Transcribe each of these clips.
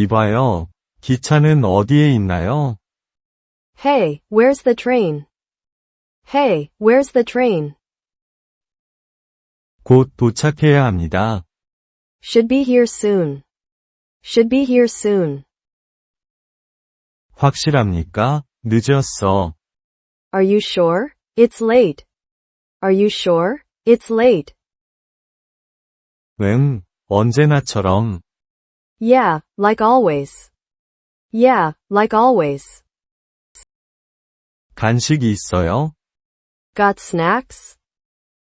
이봐요. 기차는 어디에 있나요? Hey, where's the train? Hey, where's the train? 곧 도착해야 합니다. Should be here soon. Should be here soon. 확실합니까? 늦었어. Are you sure? It's late. Are you sure? It's late. 응, 언제나처럼. Yeah, like always. Yeah, like always. 간식 있어요? Got snacks?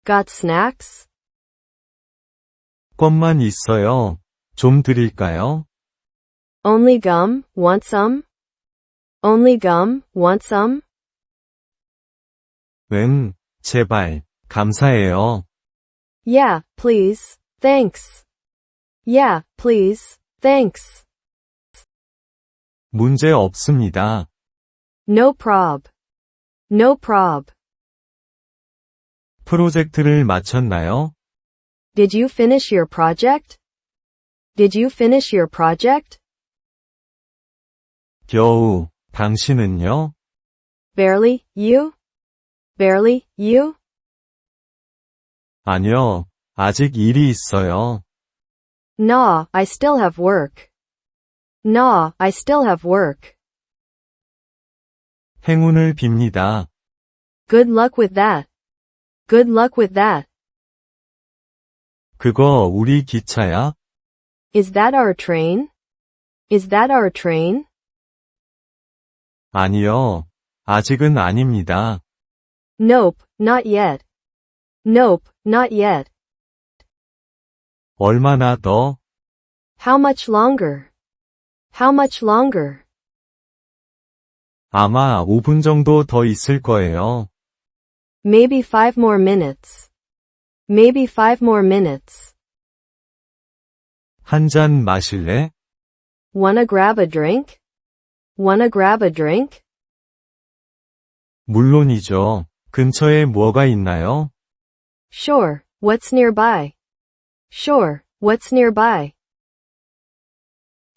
Got snacks? 껌만 있어요. 좀 드릴까요? Only gum, want some? Only gum, want some? 응, 제발, 감사해요. Yeah, please, thanks. Yeah, please, thanks. 문제 없습니다. No prob. No prob. 프로젝트를 마쳤나요? Did you finish your project? Did you finish your project? 겨우, 당신은요? Barely, you? Barely, you? 아니요, 아직 일이 있어요. Nah, I still have work. Nah, I still have work. 행운을 빕니다. Good luck with that. Good luck with that. 그거 우리 기차야? Is that our train? Is that our train? 아니요, 아직은 아닙니다. Nope, not yet. Nope, not yet. 얼마나 더? How much longer? How much longer? 아마 5분 정도 더 있을 거예요. Maybe 5 more minutes. Maybe 5 more minutes. 한 잔 마실래? Wanna grab a drink? Wanna grab a drink? 물론이죠. 근처에 뭐가 있나요? Sure, what's nearby? Sure, what's nearby?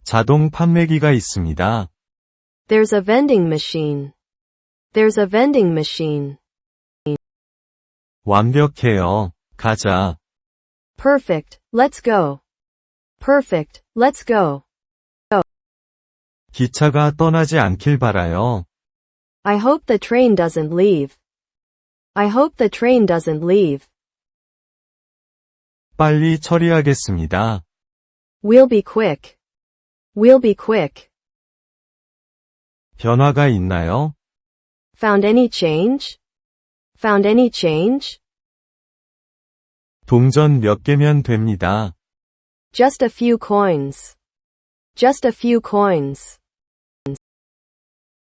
자동 판매기가 있습니다. There's a vending machine. There's a vending machine. 완벽해요. 가자. Perfect, let's go. Perfect, let's go. 기차가 떠나지 않길 바라요. I hope the train doesn't leave. I hope the train doesn't leave. 빨리 처리하겠습니다. We'll be quick. We'll be quick. 변화가 있나요? Found any change? Found any change? 동전 몇 개면 됩니다. Just a few coins. Just a few coins.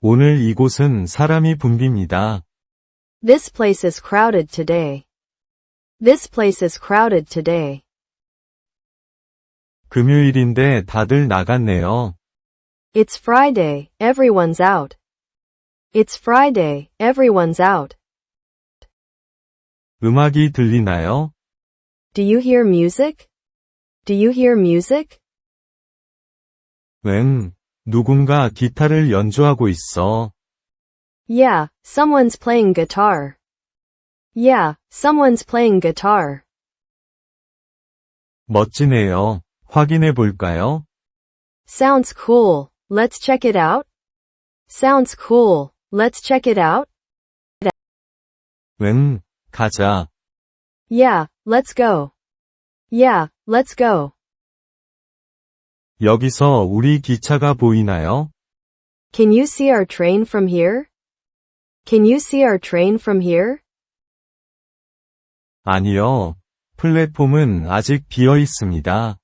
오늘 이곳은 사람이 붐빕니다. This place is crowded today. This place is crowded today. 금요일인데 다들 나갔네요. It's Friday, everyone's out. It's Friday, everyone's out. 음악이 들리나요? Do you hear music? Do you hear music? 응, 누군가 기타를 연주하고 있어. Yeah, someone's playing guitar. Yeah, someone's playing guitar. 멋지네요. 확인해 볼까요? Sounds cool. Let's check it out. Sounds cool. Let's check it out. 응, 가자. Yeah, let's go. Yeah, let's go. 여기서 우리 기차가 보이나요? Can you see our train from here? Can you see our train from here? 아니요. 플랫폼은 아직 비어 있습니다.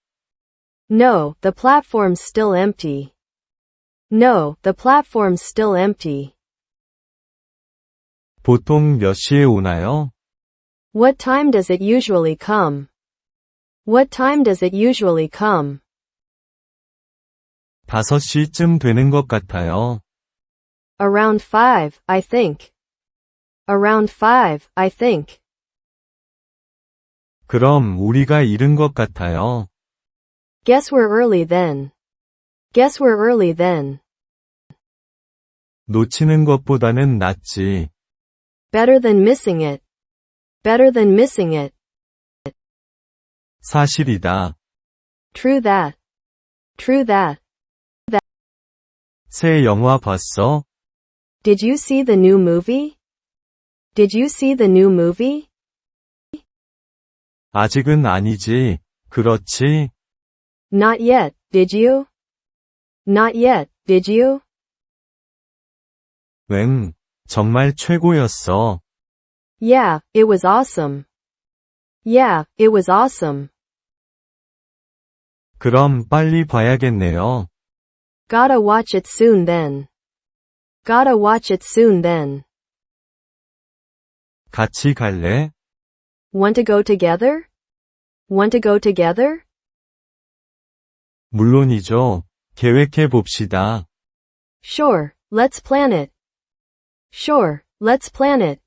No, the platform's still empty. No, the platform's still empty. 보통 몇 시에 오나요? What time does it usually come? What time does it usually come? 5시쯤 되는 것 같아요. Around 5, I think. Around 5, I think. 그럼 우리가 이른 것 같아요. Guess we're early then. Guess we're early then. 놓치는 것보다는 낫지. Better than missing it. Better than missing it. 사실이다. True that. True that. 새 영화 봤어? Did you see the new movie? Did you see the new movie? 아직은 아니지. 그렇지? Not yet, did you? Not yet, did you? 응, 정말 최고였어. Yeah, it was awesome. Yeah, it was awesome. 그럼 빨리 봐야겠네요. Gotta watch it soon then. Gotta watch it soon then. 같이 갈래? Want to go together? Want to go together? 물론이죠. 계획해 봅시다. Sure, let's plan it. Sure, let's plan it.